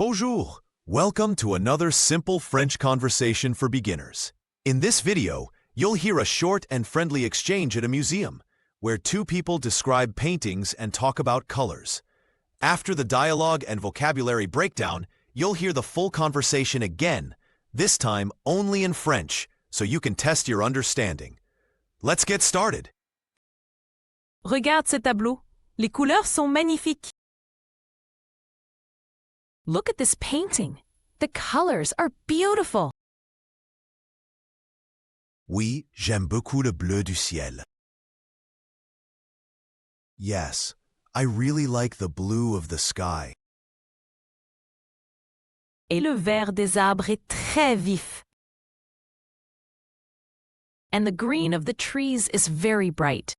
Bonjour! Welcome to another simple French conversation for beginners. In this video, you'll hear a short and friendly exchange at a museum, where two people describe paintings and talk about colors. After the dialogue and vocabulary breakdown, you'll hear the full conversation again, this time only in French, so you can test your understanding. Let's get started. Regarde ce tableau. Les couleurs sont magnifiques. Look at this painting. The colors are beautiful. Oui, j'aime beaucoup le bleu du ciel. Yes, I really like the blue of the sky. Et le vert des arbres est très vif. And the green of the trees is very bright.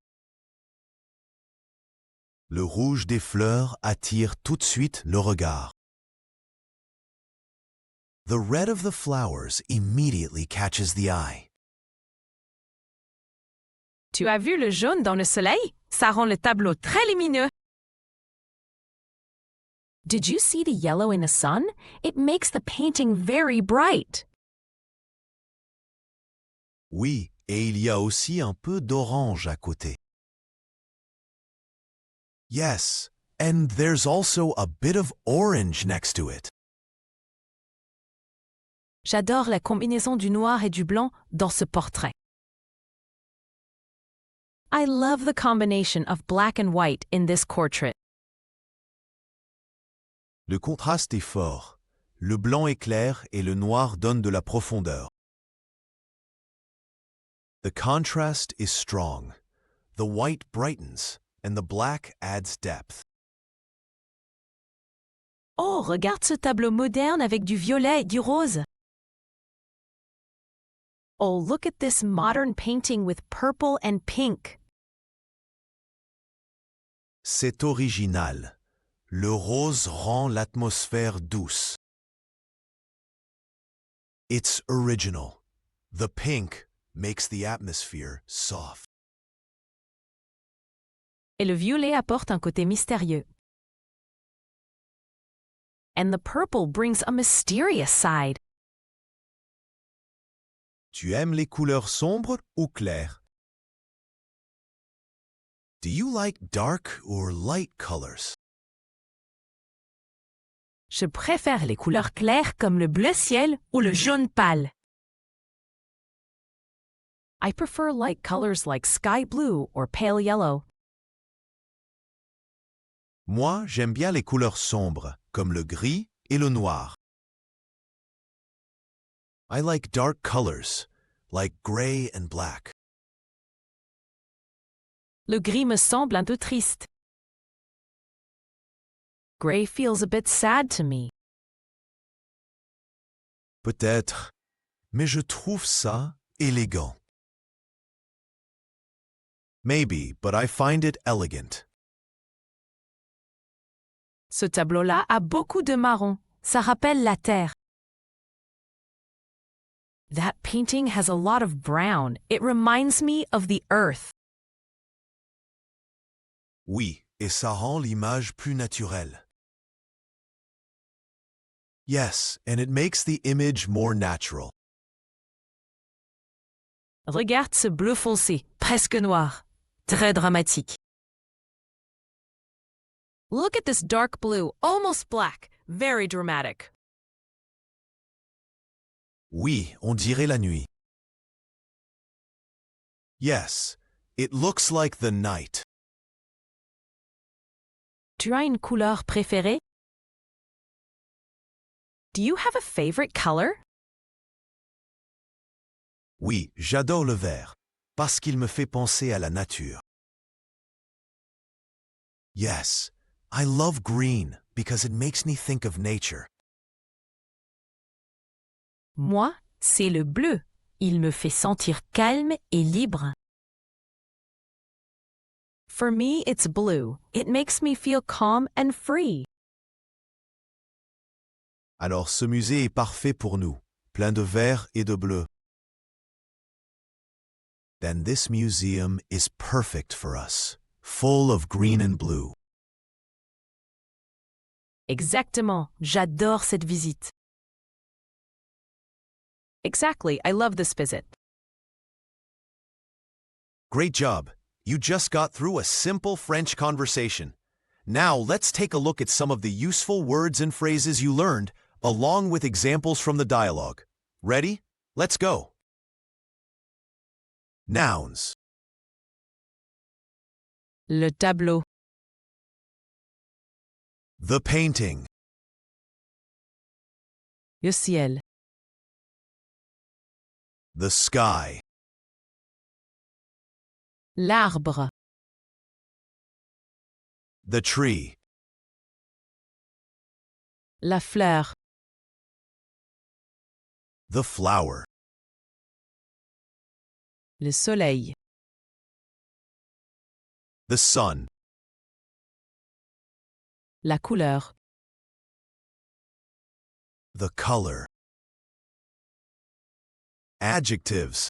Le rouge des fleurs attire tout de suite le regard. The red of the flowers immediately catches the eye. Tu as vu le jaune dans le soleil? Ça rend le tableau très lumineux. Did you see the yellow in the sun? It makes the painting very bright. Oui, et il y a aussi un peu d'orange à côté. Yes, and there's also a bit of orange next to it. J'adore la combinaison du noir et du blanc dans ce portrait. I love the combination of black and white in this portrait. Le contraste est fort. Le blanc est clair et le noir donne de la profondeur. The contrast is strong. The white brightens and the black adds depth. Oh, regarde ce tableau moderne avec du violet et du rose. Oh, look at this modern painting with purple and pink. C'est original. Le rose rend l'atmosphère douce. It's original. The pink makes the atmosphere soft. Et le violet apporte un côté mystérieux. And the purple brings a mysterious side. Tu aimes les couleurs sombres ou claires? Do you like dark or light colors? Je préfère les couleurs claires comme le bleu ciel ou le jaune pâle. I prefer light colors like sky blue or pale yellow. Moi, j'aime bien les couleurs sombres, comme le gris et le noir. I like dark colors, like gray and black. Le gris me semble un peu triste. Gray feels a bit sad to me. Peut-être, mais je trouve ça élégant. Maybe, but I find it elegant. Ce tableau-là a beaucoup de marron. Ça rappelle la terre. That painting has a lot of brown. It reminds me of the earth. Oui, et ça rend l'image plus naturelle. Yes, and it makes the image more natural. Regarde ce bleu foncé, presque noir. Très dramatique. Look at this dark blue, almost black. Very dramatic. Oui, on dirait la nuit. Yes, it looks like the night. Tu as une couleur préférée? Do you have a favorite color? Oui, j'adore le vert, parce qu'il me fait penser à la nature. Yes, I love green because it makes me think of nature. Moi, c'est le bleu. Il me fait sentir calme et libre. For me, it's blue. It makes me feel calm and free. Alors ce musée est parfait pour nous, plein de vert et de bleu. Then this museum is perfect for us, full of green and blue. Exactement, j'adore cette visite. Exactly, I love this visit. Great job. You just got through a simple French conversation. Now let's take a look at some of the useful words and phrases you learned, along with examples from the dialogue. Ready? Let's go. Nouns. Le tableau, The painting. le ciel, The sky. l'arbre, The tree. la fleur, The flower. le soleil, The sun. la couleur, The color. Adjectives.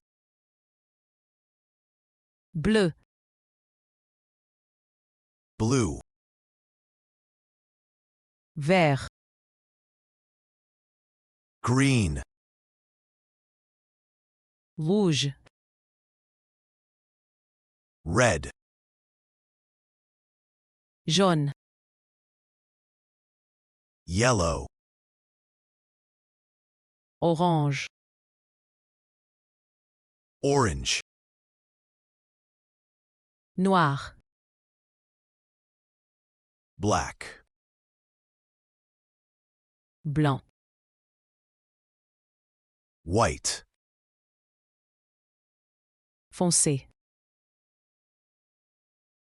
bleu, Blue. vert, Green. rouge, Red. jaune, Yellow. orange, Orange. noir, Black. blanc, White. foncé,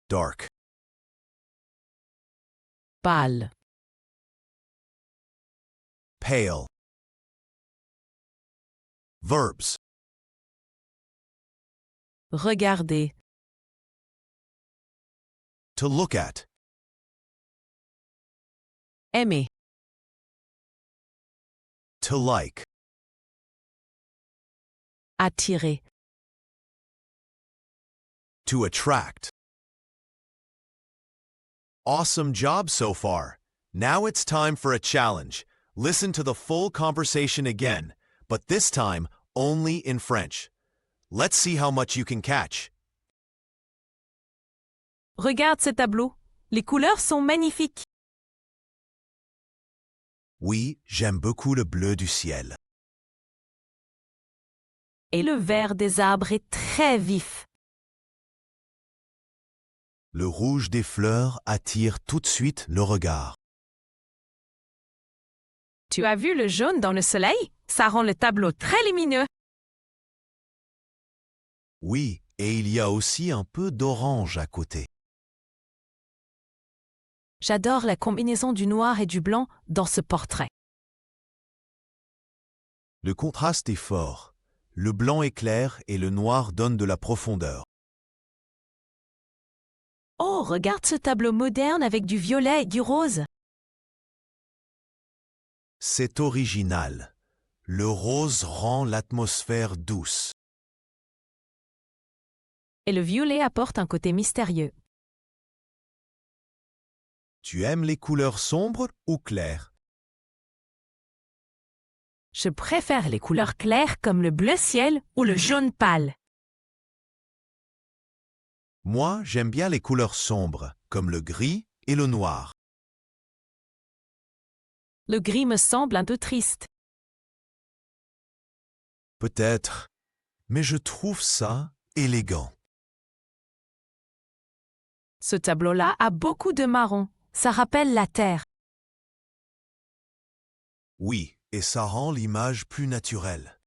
Dark. pâle, Pale. Verbs. regarder, To look at. aimer, To like. attirer, To attract. Awesome job so far. Now it's time for a challenge. Listen to the full conversation again, but this time only in French. Let's see how much you can catch. Regarde ce tableau. Les couleurs sont magnifiques. Oui, j'aime beaucoup le bleu du ciel. Et le vert des arbres est très vif. Le rouge des fleurs attire tout de suite le regard. Tu as vu le jaune dans le soleil? Ça rend le tableau très lumineux. Oui, et il y a aussi un peu d'orange à côté. J'adore la combinaison du noir et du blanc dans ce portrait. Le contraste est fort. Le blanc est clair et le noir donne de la profondeur. Oh, regarde ce tableau moderne avec du violet et du rose. C'est original. Le rose rend l'atmosphère douce. Et le violet apporte un côté mystérieux. Tu aimes les couleurs sombres ou claires? Je préfère les couleurs claires comme le bleu ciel ou le jaune pâle. Moi, j'aime bien les couleurs sombres, comme le gris et le noir. Le gris me semble un peu triste. Peut-être, mais je trouve ça élégant. Ce tableau-là a beaucoup de marron. Ça rappelle la terre. Oui, et ça rend l'image plus naturelle.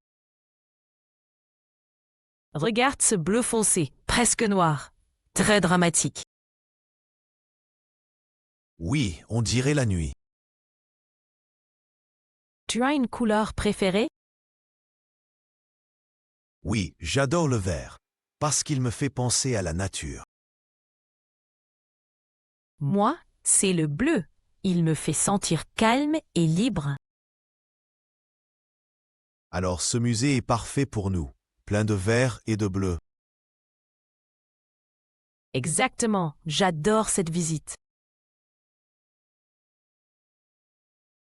Regarde ce bleu foncé, presque noir. Très dramatique. Oui, on dirait la nuit. Tu as une couleur préférée? Oui, j'adore le vert, parce qu'il me fait penser à la nature. Moi, c'est le bleu. Il me fait sentir calme et libre. Alors ce musée est parfait pour nous, plein de vert et de bleu. Exactement, j'adore cette visite.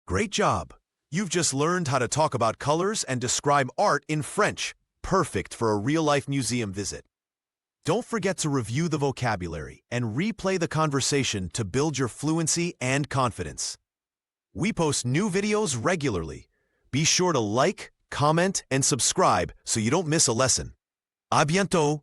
Great job! You've just learned how to talk about colors and describe art in French, perfect for a real-life museum visit. Don't forget to review the vocabulary and replay the conversation to build your fluency and confidence. We post new videos regularly. Be sure to like, comment, and subscribe so you don't miss a lesson. À bientôt!